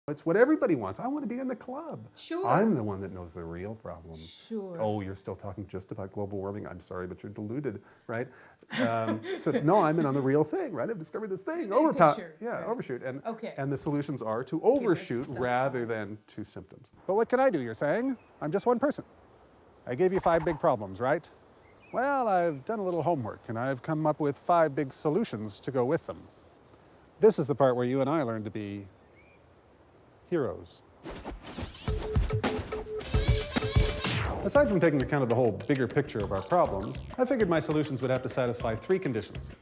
It's what everybody wants. I want to be in the club. Sure. I'm the one that knows the real problem. Sure. Oh, you're still talking just about global warming? I'm sorry, but you're deluded, right? So no, I'm in on the real thing, right? I've discovered this thing. Overshoot. And the solutions are to overshoot rather than to symptoms. But what can I do, you're saying? I'm just one person. I gave you 5 big problems, right? Well, I've done a little homework, and I've come up with 5 big solutions to go with them. This is the part where you and I learn to be heroes. Aside from taking account of the whole bigger picture of our problems, I figured my solutions would have to satisfy 3 conditions.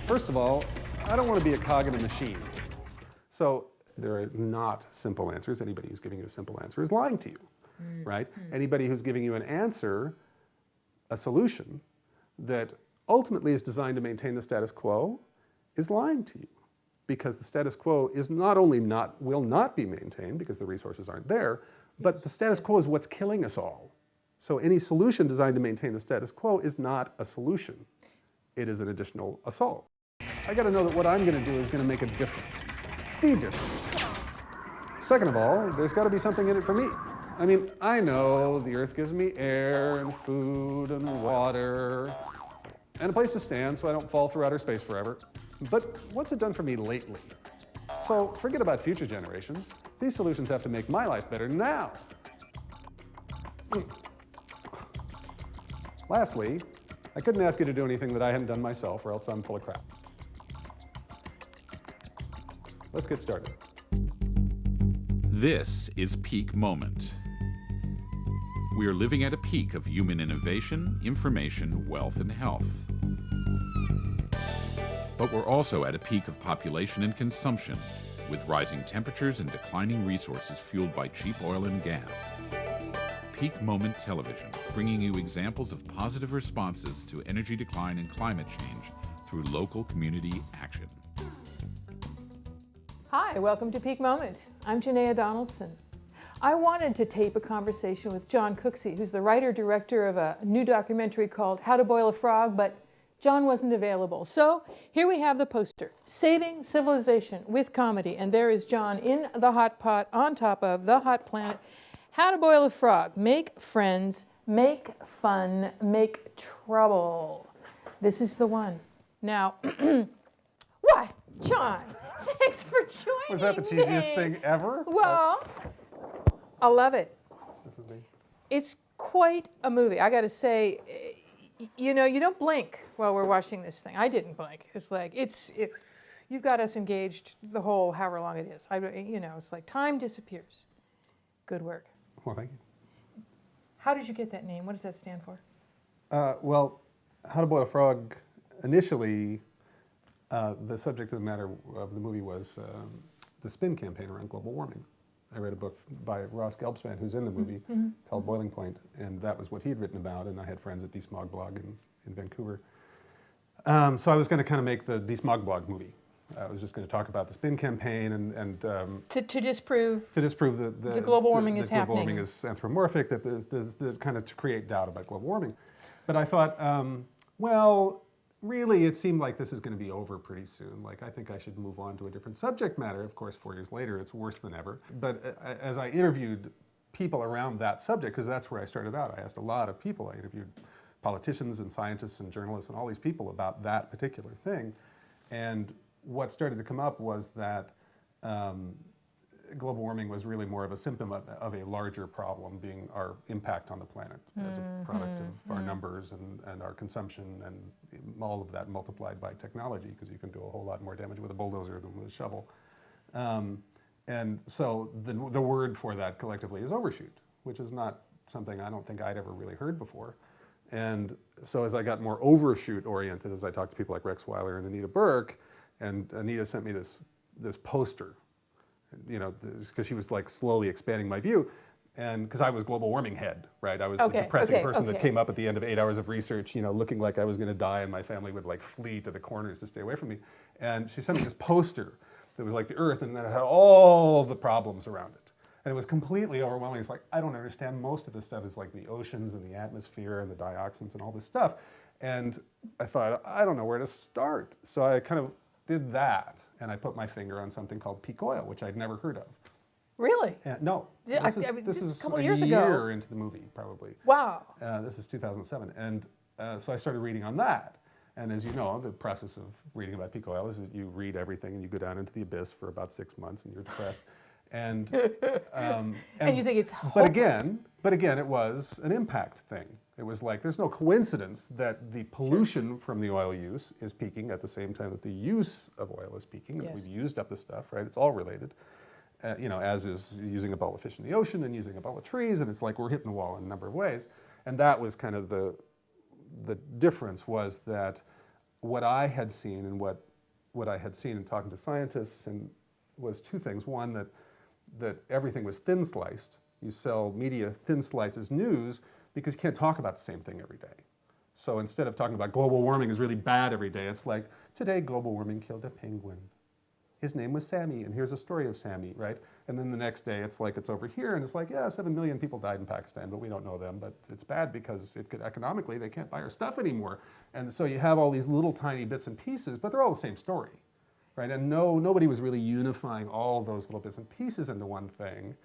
First of all, I don't want to be a cog in a machine. So there are not simple answers. Anybody who's giving you a simple answer is lying to you, right? Anybody who's giving you an answer, a solution, that ultimately is designed to maintain the status quo is lying to you, because the status quo is not only will not be maintained because the resources aren't there, but the status quo is what's killing us all. So any solution designed to maintain the status quo is not a solution. It is an additional assault. I got to know that what I'm going to do is going to make a difference. The difference. Second of all, there's got to be something in it for me. I mean, I know the Earth gives me air and food and water and a place to stand so I don't fall through outer space forever. But what's it done for me lately? So forget about future generations. These solutions have to make my life better now. Lastly, I couldn't ask you to do anything that I hadn't done myself, or else I'm full of crap. Let's get started. This is Peak Moment. We are living at a peak of human innovation, information, wealth, and health. But we're also at a peak of population and consumption, with rising temperatures and declining resources fueled by cheap oil and gas. Peak Moment Television, bringing you examples of positive responses to energy decline and climate change through local community action. Hi, welcome to Peak Moment. I'm Janaea Donaldson. I wanted to tape a conversation with Jon Cooksey, who's the writer-director of a new documentary called How to Boil a Frog, but Jon wasn't available. So here we have the poster, Saving Civilization with Comedy. And there is Jon in the hot pot on top of the hot planet. How to Boil a Frog. Make friends, make fun, make trouble. This is the one. Now, what? Jon, thanks for joining me. Was that the cheesiest thing ever? Well, I love it. It's quite a movie. I got to say, you know, you don't blink while we're watching this thing. I didn't blink. It's like, you've got us engaged the whole however long it is. It's like time disappears. Good work. Well, thank you. How did you get that name? What does that stand for? Well, How to Boil a Frog, initially, the subject of the matter of the movie was the spin campaign around global warming. I read a book by Ross Gelbsman, who's in the movie, called Boiling Point, and that was what he'd written about, and I had friends at Desmog Blog in Vancouver. So I was going to kind of make the Desmog Blog movie. I was just going to talk about the spin campaign and to disprove the global warming is happening. Global warming is anthropomorphic, that the kind of to create doubt about global warming. But I thought, well, really, it seemed like this is going to be over pretty soon. Like, I think I should move on to a different subject matter. Of course, 4 years later, it's worse than ever. But as I interviewed people around that subject, because that's where I started out, I asked a lot of people. I interviewed politicians and scientists and journalists and all these people about that particular thing. And what started to come up was that global warming was really more of a symptom of a larger problem, being our impact on the planet as a product of our numbers and our consumption and all of that multiplied by technology, because you can do a whole lot more damage with a bulldozer than with a shovel. And so the word for that collectively is overshoot, which is not something I don't think I'd ever really heard before. And so as I got more overshoot oriented, as I talked to people like Rex Weiler and Anita Burke, and Anita sent me this poster, you know, because she was like slowly expanding my view, and because I was global warming head, right? I was the depressing person that came up at the end of 8 hours of research, you know, looking like I was going to die, and my family would like flee to the corners to stay away from me. And she sent me this poster that was like the Earth, and then it had all the problems around it. And it was completely overwhelming. It's like, I don't understand most of this stuff. It's like the oceans and the atmosphere and the dioxins and all this stuff. And I thought, I don't know where to start. So I kind of did that, and I put my finger on something called peak oil, which I'd never heard of. Really? No, Yeah, this is a couple a years year ago. into the movie, probably. Wow. This is 2007, and so I started reading on that. And as you know, the process of reading about peak oil is that you read everything and you go down into the abyss for about 6 months and you're depressed. And And you think it's hopeless. But again, it was an impact thing. It was like there's no coincidence that the pollution from the oil use is peaking at the same time that the use of oil is peaking. That Yes. we've used up the stuff, right? It's all related. As is using a bowl of fish in the ocean and using a bowl of trees, and it's like we're hitting the wall in a number of ways. And that was kind of the difference, was that what I had seen and what I had seen in talking to scientists and was two things. One, that everything was thin sliced. You sell media thin slices news because you can't talk about the same thing every day. So instead of talking about global warming is really bad every day, it's like, today global warming killed a penguin. His name was Sammy, and here's a story of Sammy, right? And then the next day, it's like it's over here, and it's like, yeah, 7 million people died in Pakistan, but we don't know them. But it's bad because economically, they can't buy our stuff anymore. And so you have all these little tiny bits and pieces, but they're all the same story, right? And nobody was really unifying all those little bits and pieces into one thing,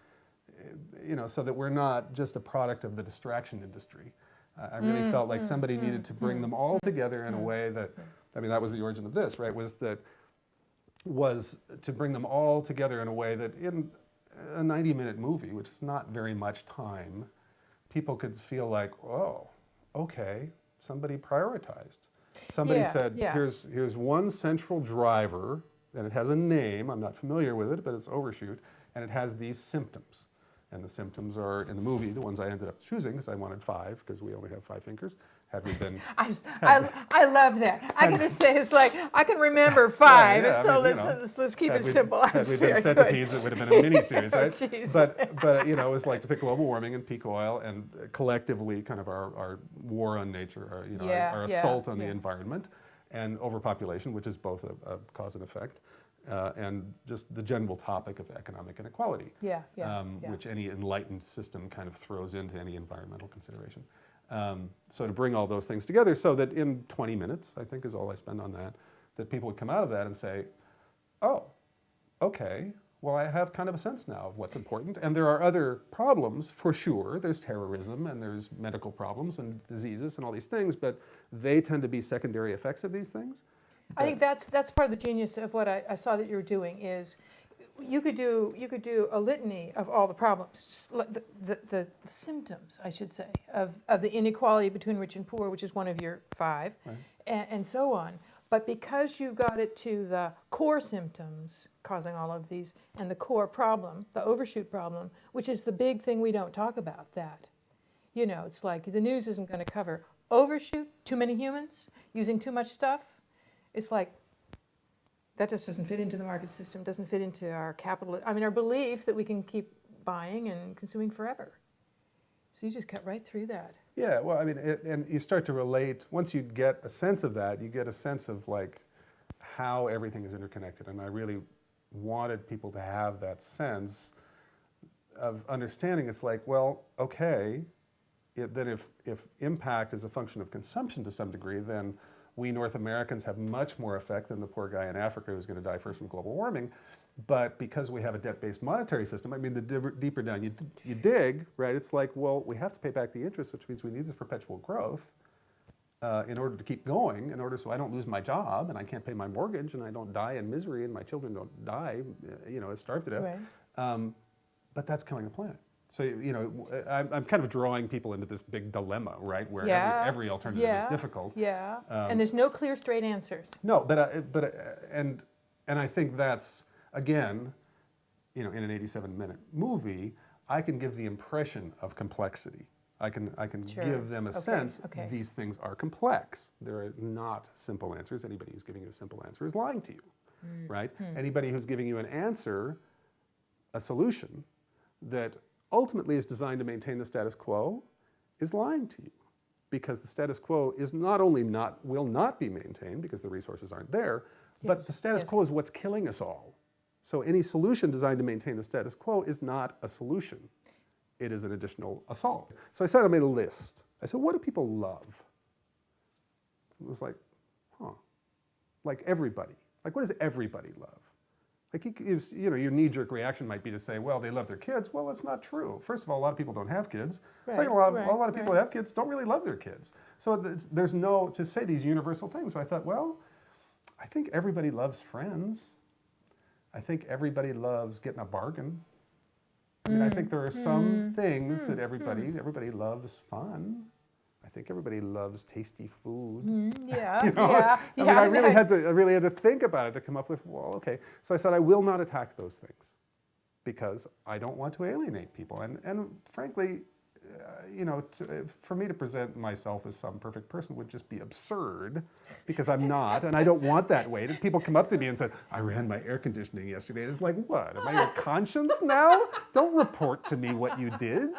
so that we're not just a product of the distraction industry. I really felt like somebody needed to bring them all together in a way that, that was the origin of this, right? Was to bring them all together in a way that in a 90-minute movie, which is not very much time, people could feel like, oh, okay, somebody prioritized. Somebody said, here's one central driver, and it has a name, I'm not familiar with it, but it's overshoot, and it has these symptoms. And the symptoms are, in the movie, the ones I ended up choosing, because I wanted 5, because we only have 5 fingers. Had we been... I love that. I gotta say, it's like, I can remember 5, and so let's keep it simple. Had we been centipedes, it would have been a mini-series, right? Jeez. But it was like to pick global warming and peak oil, and collectively kind of our war on nature, our assault on the environment, and overpopulation, which is both a cause and effect. And just the general topic of economic inequality, which any enlightened system kind of throws into any environmental consideration. So to bring all those things together so that in 20 minutes, I think is all I spend on that people would come out of that and say, oh, okay, well, I have kind of a sense now of what's important. And there are other problems, for sure. There's terrorism and there's medical problems and diseases and all these things, but they tend to be secondary effects of these things. I think that's part of the genius of what I saw that you were doing is you could do a litany of all the problems, the symptoms, I should say, of the inequality between rich and poor, which is one of your 5, Right. and so on. But because you got it to the core symptoms causing all of these, and the core problem, the overshoot problem, which is the big thing we don't talk about, that, it's like the news isn't going to cover overshoot, too many humans, using too much stuff. It's like, that just doesn't fit into the market system, doesn't fit into our our belief that we can keep buying and consuming forever. So you just cut right through that. Yeah, well, and you start to relate, once you get a sense of that, you get a sense of like how everything is interconnected. And I really wanted people to have that sense of understanding. It's like, well, okay, that if impact is a function of consumption to some degree, then we North Americans have much more effect than the poor guy in Africa who's going to die first from global warming. But because we have a debt-based monetary system, the deeper down you dig, right, it's like, well, we have to pay back the interest, which means we need this perpetual growth in order to keep going, so I don't lose my job and I can't pay my mortgage and I don't die in misery and my children don't die, starved to death. Right. But that's killing the planet. So, I'm kind of drawing people into this big dilemma, right, where every alternative is difficult. Yeah, and there's no clear, straight answers. No, and I think that's, again, in an 87-minute movie, I can give the impression of complexity. I can give them a sense these things are complex. There are not simple answers. Anybody who's giving you a simple answer is lying to you, right? Anybody who's giving you an answer, a solution, that ultimately is designed to maintain the status quo, is lying to you, because the status quo is not only will not be maintained because the resources aren't there, but the status quo is what's killing us all. So any solution designed to maintain the status quo is not a solution. It is an additional assault. So I made a list. I said, what do people love? It was like, huh, like everybody. Like, what does everybody love? Like, your knee-jerk reaction might be to say, well, they love their kids. Well, that's not true. First of all, a lot of people don't have kids. Second, a lot of people who have kids don't really love their kids. So there's no, to say these universal things. So I thought, well, I think everybody loves friends. I think everybody loves getting a bargain. I mean, I think there are some things that everybody loves fun. I think everybody loves tasty food. Yeah, you know? yeah. I mean, I really had to think about it to come up with, well, okay. So I said, I will not attack those things because I don't want to alienate people. And frankly, for me to present myself as some perfect person would just be absurd because I'm not, and I don't want that way. People come up to me and say, I ran my air conditioning yesterday. And it's like, what? Am I your conscience now? Don't report to me what you did.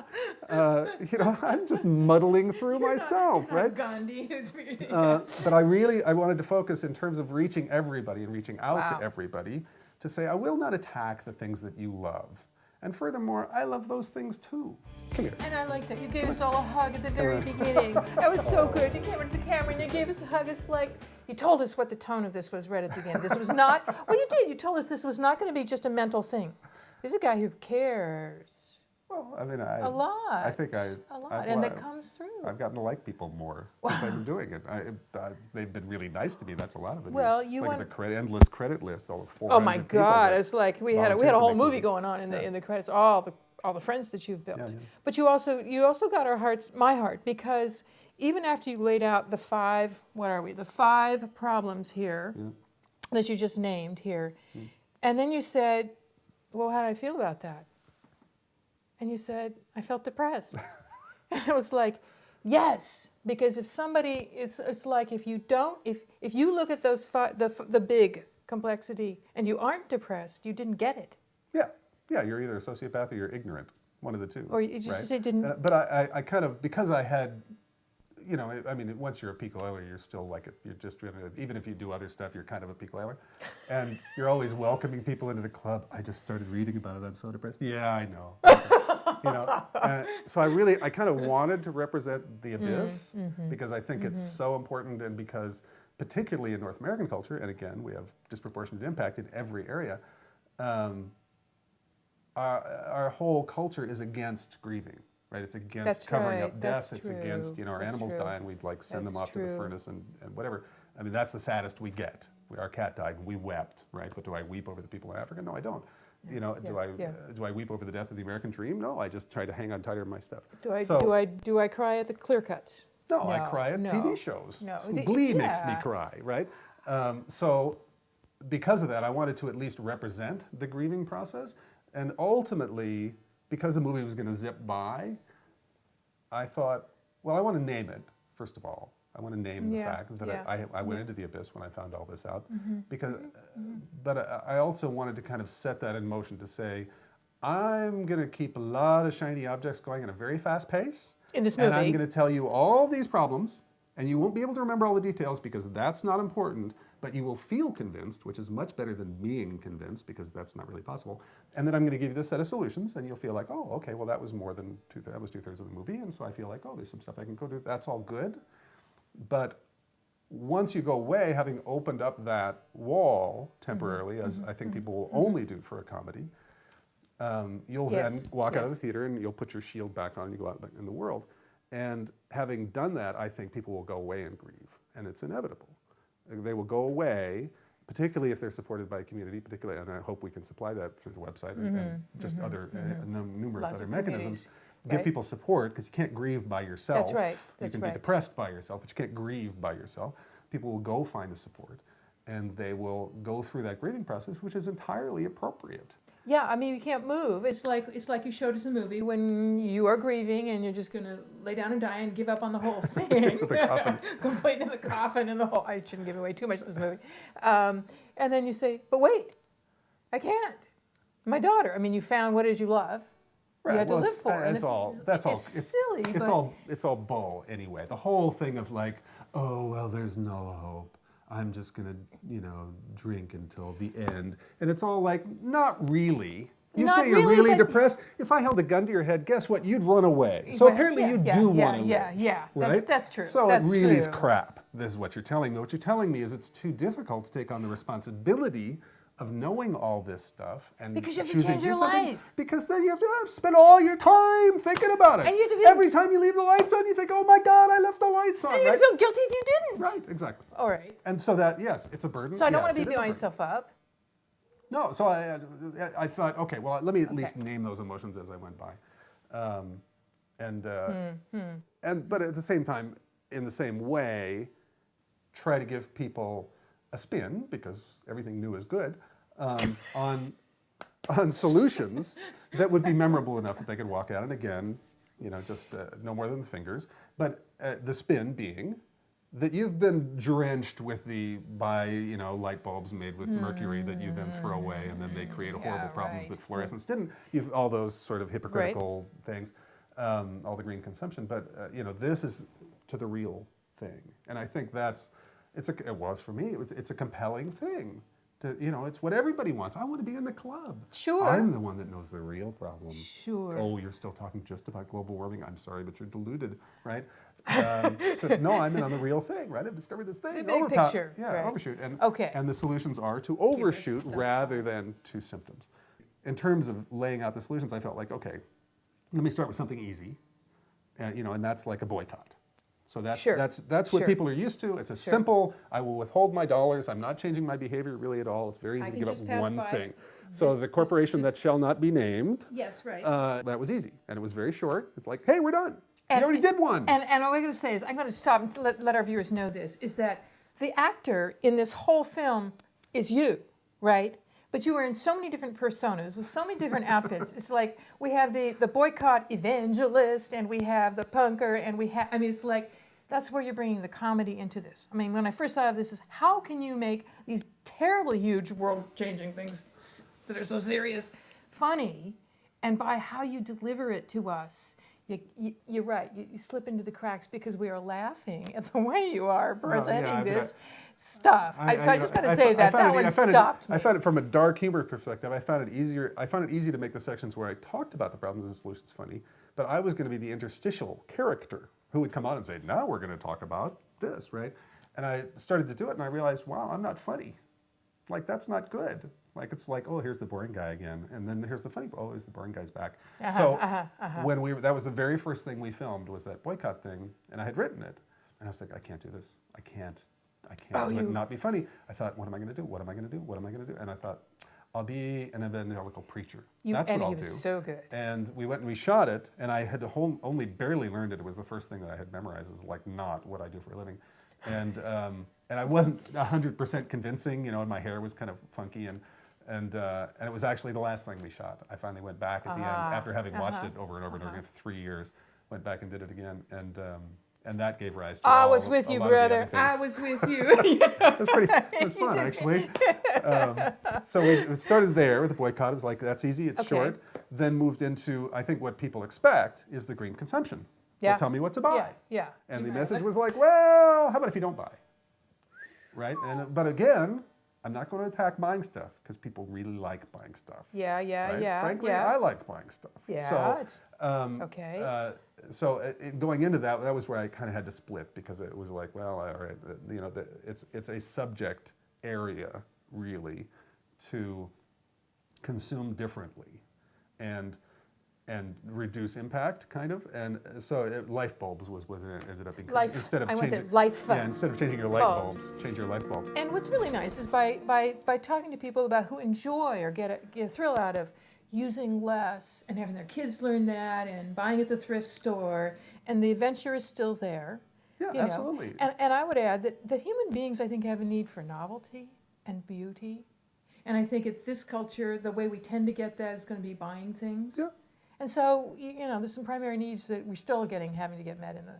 I'm just muddling through myself, right? Gandhi is but I wanted to focus in terms of reaching everybody and reaching out to everybody to say, I will not attack the things that you love. And furthermore, I love those things too. Come here. And I like that you gave us all a hug at the very beginning. That was so good. You came into the camera and you gave us a hug. It's like, you told us what the tone of this was right at the beginning. This was not, well, you did. You told us this was not going to be just a mental thing. This is a guy who cares. Well, I mean, a lot. I think a lot, and that comes through. I've gotten to like people more since I've been doing it. They've been really nice to me. That's a lot of it. Well, you want the endless credit list, all of 400 Oh my God! It's like we had a whole movie going on in the credits. All the friends that you've built. Yeah. But you also got my heart, because even after you laid out the five problems here that you just named here, and then you said, well, how did I feel about that? And you said, I felt depressed. And I was like, yes, because if somebody, it's like if you look at those the big complexity and you aren't depressed, you didn't get it. Yeah, you're either a sociopath or you're ignorant, one of the two. Or you just say didn't. But I kind of, because I had, I mean, once you're a peak oiler, you're still like it. You're just even if you do other stuff, you're kind of a peak oiler, and you're always welcoming people into the club. I just started reading about it. I'm so depressed. Yeah, I know. So I kind of wanted to represent the abyss because I think it's so important, and because particularly in North American culture, and again, we have disproportionate impact in every area. Our whole culture is against grieving. Right, it's against covering up death. It's against, our animals die and we'd like send them off to the furnace and whatever. I mean, that's the saddest we get. Our cat died and we wept, right? But do I weep over the people in Africa? No, I don't. Do I weep over the death of the American dream? No, I just try to hang on tighter to my stuff. Do I cry at the clear cuts? No, I cry at TV shows. No. Glee makes me cry, right? So because of that, I wanted to at least represent the grieving process, and ultimately, because the movie was going to zip by, I thought, well, I want to name it, first of all. I want to name the fact that I went into the abyss when I found all this out. But I also wanted to kind of set that in motion to say, I'm going to keep a lot of shiny objects going at a very fast pace. In this movie. And I'm going to tell you all these problems, and you won't be able to remember all the details because that's not important, but you will feel convinced, which is much better than being convinced, because that's not really possible. And then I'm going to give you this set of solutions, and you'll feel like, oh, okay, well, that was more than two-thirds of the movie, and so I feel like, oh, there's some stuff I can go do. That's all good. But once you go away, having opened up that wall temporarily, as I think people will only do for a comedy, you'll then walk out of the theater and you'll put your shield back on and you go out in the world. And having done that, I think people will go away and grieve, and it's inevitable. They will go away, particularly if they're supported by a community, and I hope we can supply that through the website and just numerous other mechanisms. Give people support, because you can't grieve by yourself. That's right. You can be depressed by yourself, but you can't grieve by yourself. People will go find the support, and they will go through that grieving process, which is entirely appropriate. Yeah, I mean, you can't move. It's like you showed us in the movie when you are grieving and you're just going to lay down and die and give up on the whole thing. The coffin. Complete in the coffin and the whole. I shouldn't give away too much of this movie. And then you say, but wait, I can't. My daughter. I mean, you found what it is you love. Right. You had to live for. It's silly. It's all bull anyway. The whole thing of like, oh well, there's no hope. I'm just gonna, drink until the end, and it's all like, not really. You say you're really depressed. If I held a gun to your head, guess what? You'd run away. So apparently you do want to live. Yeah. Right? That's true. So that's it really true. is crap. this is what you're telling me. What you're telling me is it's too difficult to take on the responsibility of knowing all this stuff and Because you have to choosing change your do something, life. Because then you have to spend all your time thinking about it. And you have to feel- Every time you leave the lights on, you think, oh my God, I left the lights on. And you're right? going to feel guilty if you didn't. Right, exactly. All right. And so that, yes, it's a burden. So I don't Yes, want to it beat is a burden. myself up. No, so I thought, okay, well, let me at least name those emotions as I went by. But at the same time, in the same way, try to give people a spin, because everything new is good, on solutions that would be memorable enough that they could walk out. And again, just no more than the fingers. But the spin being that you've been drenched with light bulbs made with mercury that you then throw away, and then they create horrible problems that fluorescence didn't. You've all those sort of hypocritical things, all the green consumption. But this is to the real thing, and I think it was for me. It's a compelling thing. It's what everybody wants. I want to be in the club. Sure. I'm the one that knows the real problem. Sure. Oh, you're still talking just about global warming. I'm sorry, but you're deluded, right? So no, I'm in on the real thing, right? I've discovered this thing. The big picture. Yeah, right. overshoot. And, Okay. and the solutions are to overshoot rather than to symptoms. In terms of laying out the solutions, I felt like, okay, let me start with something easy, and that's like a boycott. So that's what people are used to. It's a simple, I will withhold my dollars. I'm not changing my behavior really at all. It's very easy to give up one thing. So the corporation that shall not be named, Yes, right. that was easy. And it was very short. It's like, hey, we're done. You already did one. And what I'm going to say is, I'm going to stop and let our viewers know this, is that the actor in this whole film is you, right? But you are in so many different personas with so many different outfits. It's like we have the boycott evangelist, and we have the punker, and it's like, that's where you're bringing the comedy into this. I mean, when I first thought of this, is how can you make these terribly huge world-changing things that are so serious funny, and by how you deliver it to us, you're right. You slip into the cracks because we are laughing at the way you are presenting this stuff. So I just got to say that one stopped me. I found it from a dark humor perspective. I found it easy to make the sections where I talked about the problems and solutions funny, but I was going to be the interstitial character who would come out and say, now we're going to talk about this, right? And I started to do it, and I realized, wow, I'm not funny. Like, that's not good. Like, it's like, oh, here's the boring guy again. And then here's the funny, oh, here's the boring guy's back. That was the very first thing we filmed, was that boycott thing, and I had written it. And I was like, I can't do this. I can't not be funny. I thought, what am I going to do? What am I going to do? What am I going to do? And I thought, I'll be an evangelical preacher. That's what I'll do. And he was so good. And we went and we shot it, and I had only barely learned it. It was the first thing that I had memorized, is like not what I do for a living. And I wasn't 100% convincing, and my hair was kind of funky, and it was actually the last thing we shot. I finally went back at the end, after having watched it over and over and over again for 3 years, went back and did it again, and that gave rise to I was with you, brother. I was with you. It was fun, actually. So we started there with the boycott. It was like, that's easy, it's short. Then moved into, I think what people expect is the green consumption. Yeah. Well, tell me what to buy. Yeah. And the message was like, well, how about if you don't buy? Right? But again, I'm not going to attack buying stuff, because people really like buying stuff. Yeah. Frankly, I like buying stuff. Yeah. So, okay. So going into that was where I kind of had to split, because it was like, well, all right, it's a subject area really to consume differently, and reduce impact, kind of. And so light bulbs was what it ended up being. Instead of changing your light bulbs, change your light bulbs. And what's really nice is by talking to people about who enjoy or get a thrill out of using less, and having their kids learn that, and buying at the thrift store, and the adventure is still there. Yeah, absolutely. And I would add that human beings, I think, have a need for novelty and beauty. And I think at this culture, the way we tend to get that is going to be buying things. Yeah. And so, there's some primary needs that we're still having to get met in the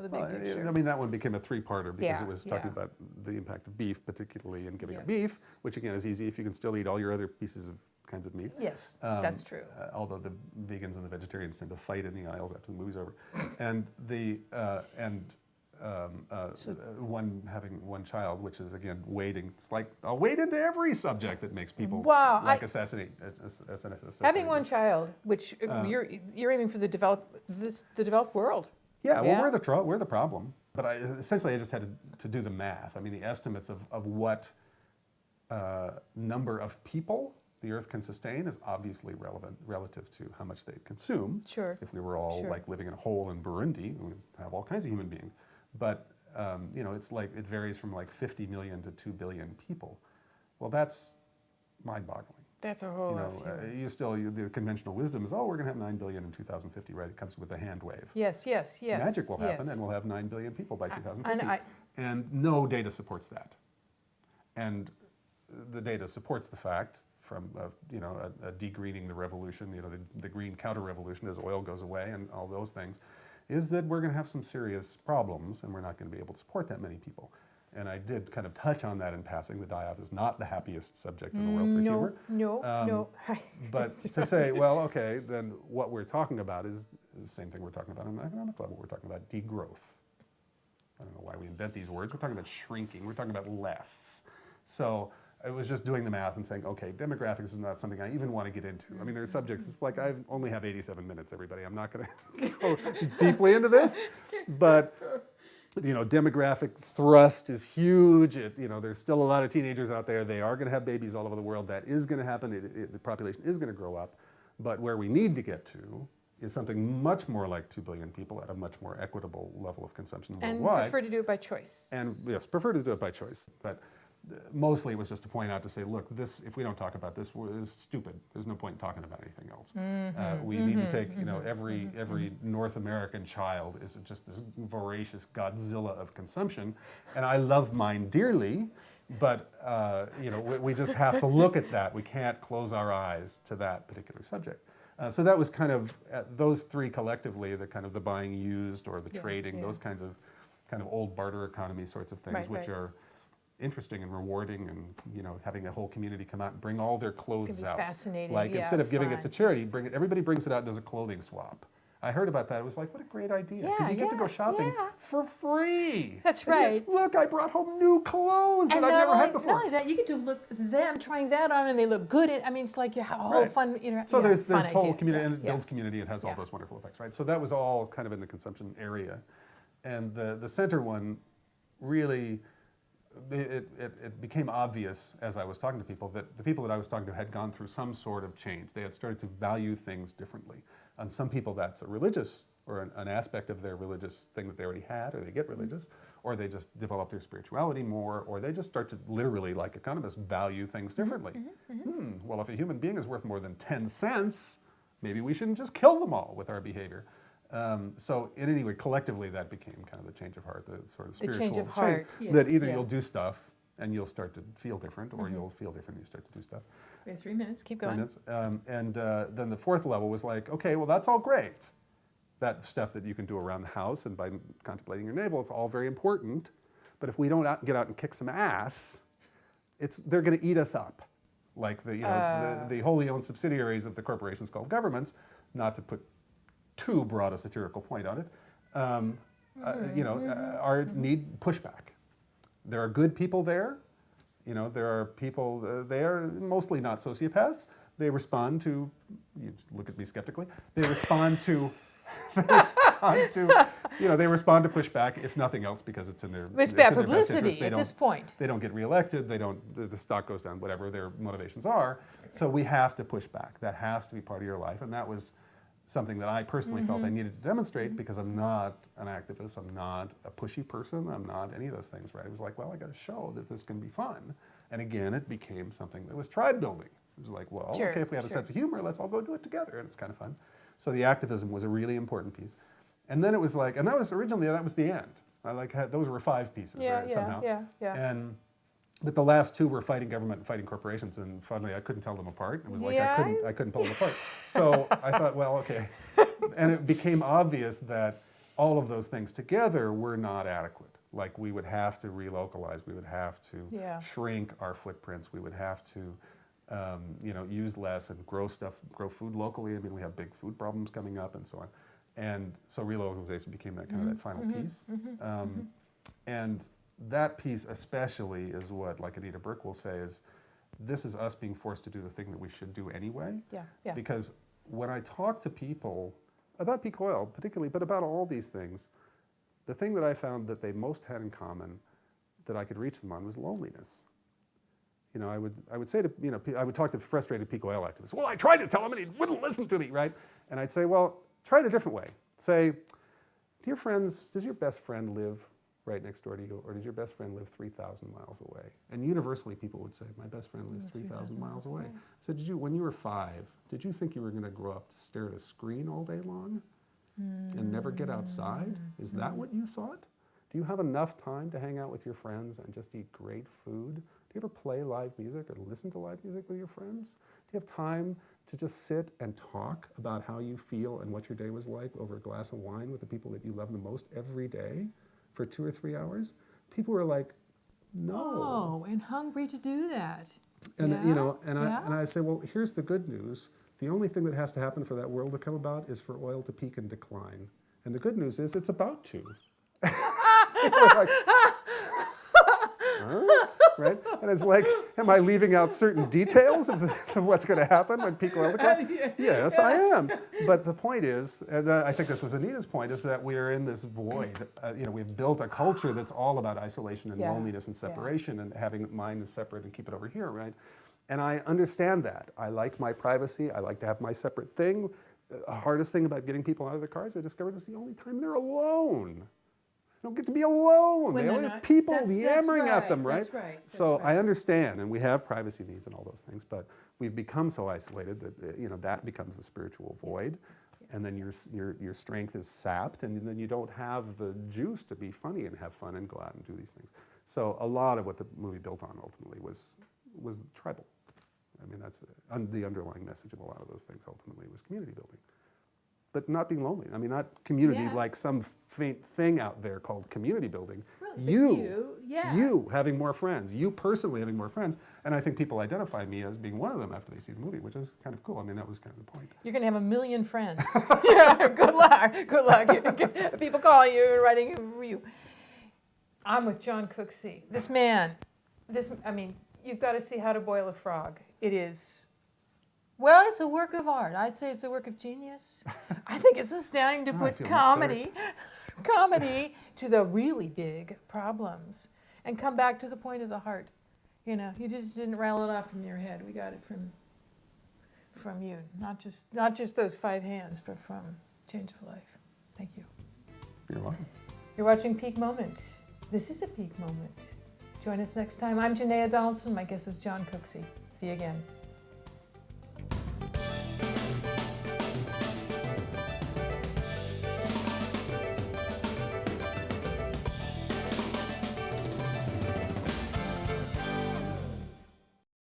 big picture. I mean, that one became a three-parter, because it was talking about the impact of beef, particularly, and giving up beef, which again is easy if you can still eat all your other kinds of meat. Yes, that's true. Although the vegans and the vegetarians tend to fight in the aisles after the movie's over, and one having one child, which is again wading. It's like I'll wade into every subject that makes people assassinate. Having one child, which you're aiming for the developed world. Yeah, well, Yeah. we're the problem. But essentially I just had to do the math. I mean, the estimates of what number of people the Earth can sustain is obviously relevant relative to how much they consume. Sure. If we were all Sure. like living in a hole in Burundi, we would have all kinds of human beings. But you know, it's like it varies from like 50 million to 2 billion people. Well, that's mind-boggling. That's a whole You lot. know, the conventional wisdom is, oh, we're going to have 9 billion in 2050, right? It comes with a hand wave. Yes, yes, yes. Magic will happen, yes. and we'll have 9 billion people by 2050. And And no data supports that. And the data supports the fact from, you know, a degreening the revolution, you know, the green counter-revolution as oil goes away and all those things, is that we're going to have some serious problems and we're not going to be able to support that many people. And I did kind of touch on that in passing. The die-off is not the happiest subject in the world for humor. No. But to say, well, okay, then what we're talking about is the same thing we're talking about on an economic level. We're talking about degrowth. I don't know why we invent these words. We're talking about shrinking. We're talking about less. So I was just doing the math and saying, okay, demographics is not something I even want to get into. I mean, there's subjects, it's like I only have 87 minutes, everybody. I'm not going to go deeply into this. But, you know, demographic thrust is huge. You know, there's still a lot of teenagers out there. They are going to have babies all over the world. That is going to happen. The population is going to grow up. But where we need to get to is something much more like 2 billion people at a much more equitable level of consumption worldwide. And prefer to do it by choice. And yes, prefer to do it by choice. But mostly it was just to point out to say, look, this, if we don't talk about this, we're stupid. There's no point in talking about anything else. We need to take, you know, every North American child is just this voracious Godzilla of consumption. And I love mine dearly, but, you know, we just have to look at that. We can't close our eyes to that particular subject. So that was kind of, those three collectively, the kind of the buying used or the trading, those kinds of old barter economy sorts of things, which are interesting and rewarding, and you know, having a whole community come out and bring all their clothes out. Fascinating. Like instead of giving it to charity, everybody brings it out and does a clothing swap. I heard about that. It was like, what a great idea. Because you get to go shopping for free. That's right. Look, I brought home new clothes that I've never had before. Not only that, you get to look them trying that on and they look good. I mean, it's like you have a whole fun, you know. So there's fun this whole idea. community, and it builds community. It has all those wonderful effects, right? So that was all kind of in the consumption area. And the center one really, it became obvious as I was talking to people that the people that I was talking to had gone through some sort of change. They had started to value things differently. And some people that's a religious or an aspect of their religious thing that they already had, or they get religious, or they just develop their spirituality more, or they just start to literally, like economists, value things differently. Well, if a human being is worth more than 10 cents, maybe we shouldn't just kill them all with our behavior. So in any way, collectively, that became kind of the change of heart, the sort of spiritual change of heart, that either you'll do stuff and you'll start to feel different, or you'll feel different and you start to do stuff. We have 3 minutes, keep going. 3 minutes. Then the fourth level was like, okay, well, that's all great. That stuff that you can do around the house and by contemplating your navel, it's all very important. But if we don't get out and kick some ass, they're going to eat us up. Like the wholly owned subsidiaries of the corporations called governments, not to put too broad a satirical point on it, need pushback. There are good people there. You know, there are people, they are mostly not sociopaths. They respond to, you look at me skeptically, they respond to pushback, if nothing else, because it's in their It's bad in their best interest. publicity at this point. They don't get reelected, the stock goes down, whatever their motivations are. So we have to push back. That has to be part of your life. And that was something that I personally felt I needed to demonstrate, because I'm not an activist, I'm not a pushy person, I'm not any of those things, right? It was like, well, I got to show that this can be fun. And again, it became something that was tribe building. It was like, well, okay, if we have a sense of humor, let's all go do it together, and it's kind of fun. So the activism was a really important piece. And then it was like, and that was originally, that was the end. Those were 5 pieces, right, somehow. But the last 2 were fighting government and fighting corporations, and finally I couldn't tell them apart. It was like I couldn't pull them apart. So I thought, well, okay. And it became obvious that all of those things together were not adequate. Like we would have to relocalize, we would have to shrink our footprints, we would have to use less and grow food locally. I mean, we have big food problems coming up and so on. And so relocalization became that kind of that final piece. And that piece especially is what, like Anita Burke will say, is this is us being forced to do the thing that we should do anyway. Because when I talk to people about peak oil particularly, but about all these things, the thing that I found that they most had in common that I could reach them on was loneliness. You know, I would say to, you know, I would talk to frustrated peak oil activists. Well, I tried to tell him and he wouldn't listen to me, right? And I'd say, well, try it a different way. Say, dear friends, does your best friend live right next door to you, or does your best friend live 3,000 miles away? And universally, people would say, my best friend lives 3,000 miles away. So when you were 5, did you think you were going to grow up to stare at a screen all day long and never get outside? Is that what you thought? Do you have enough time to hang out with your friends and just eat great food? Do you ever play live music or listen to live music with your friends? Do you have time to just sit and talk about how you feel and what your day was like over a glass of wine with the people that you love the most every day for 2 or 3 hours? People were like, no. Oh, and hungry to do that. And yeah. you know, and I say, well, here's the good news. The only thing that has to happen for that world to come about is for oil to peak and decline. And the good news is it's about to. Like, huh? Right? And it's like, am I leaving out certain details of what's going to happen when peak oil declines? Yes, I am. But the point is, and I think this was Anita's point, is that we are in this void. You know, we've built a culture that's all about isolation and loneliness and separation and having mine is separate and keep it over here, right? And I understand that. I like my privacy. I like to have my separate thing. The hardest thing about getting people out of their cars, I discovered, is the only time they're alone. They don't get to be alone. They only have people yammering at them, right? That's right. So I understand, and we have privacy needs and all those things, but we've become so isolated that you know that becomes the spiritual void, and then your strength is sapped, and then you don't have the juice to be funny and have fun and go out and do these things. So a lot of what the movie built on ultimately was tribal. I mean, that's the underlying message of a lot of those things ultimately was community building. But not being lonely. I mean, not community like some faint thing out there called community building. Really, you having more friends, you personally having more friends. And I think people identify me as being one of them after they see the movie, which is kind of cool. I mean, that was kind of the point. You're going to have 1 million friends. Yeah, good luck. Good luck. People calling you and writing a review. I'm with Jon Cooksey. This man, I mean, you've got to see How to Boil a Frog. It is... Well, it's a work of art. I'd say it's a work of genius. I think it's astounding to put comedy to the really big problems and come back to the point of the heart. You know, you just didn't rattle it off from your head. We got it from you. Not just those 5 hands, but from Change of Life. Thank you. You're welcome. You're watching Peak Moment. This is a peak moment. Join us next time. I'm Janaea Donaldson. My guest is Jon Cooksey. See you again.